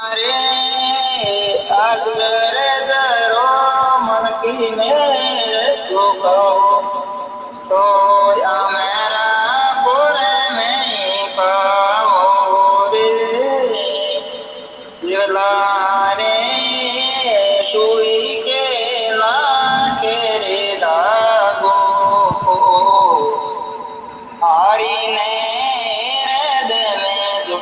अरे अगर जरो मन की मेरे तो कहो तो या मेरा पुणे में कहो रे दिलारे तुई के ना के रे लागो हारी ने हृदय में जो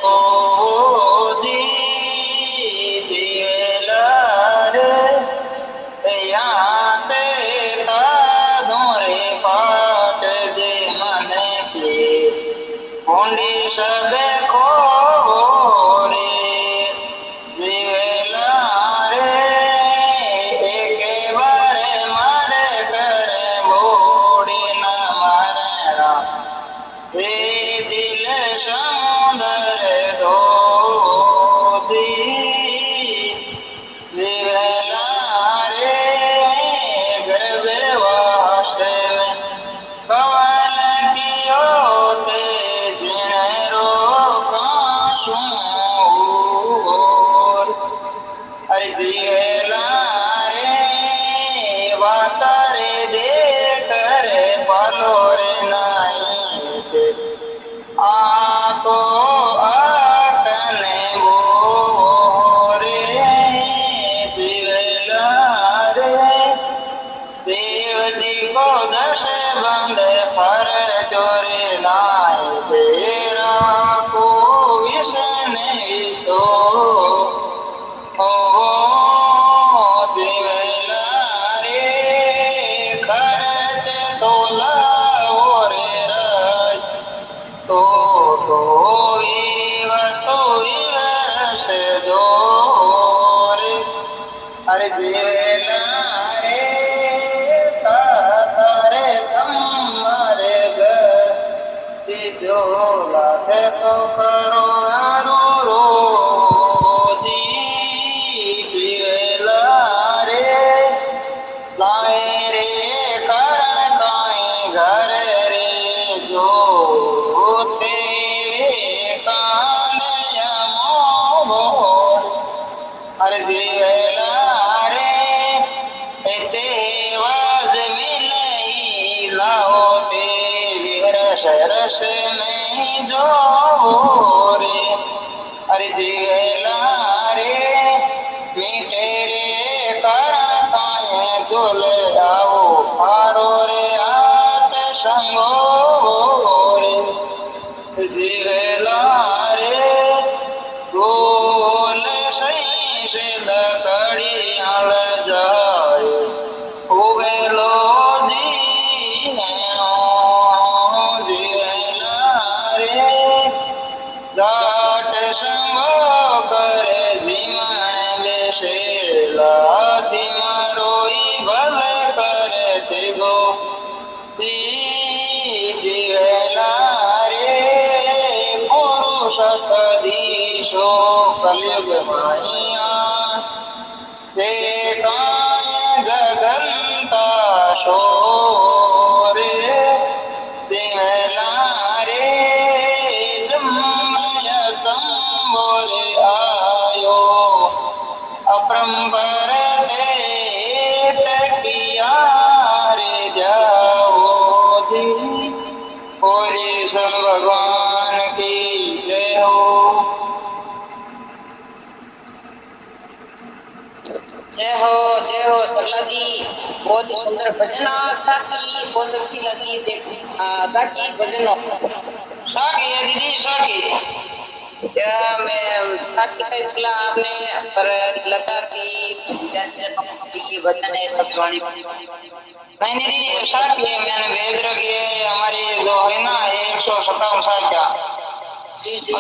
जय हो सरला जी। बहुत ही सुंदर भजन साकी बहुत अच्छी लगी। साकी भजन साकी है दीदी साकी मैं साकी का आपने पर लगा कि ये भजन है भगवानी नहीं दीदी साकी है मैंने भेज रखी है हमारी जो है ना 157 साल का जी जी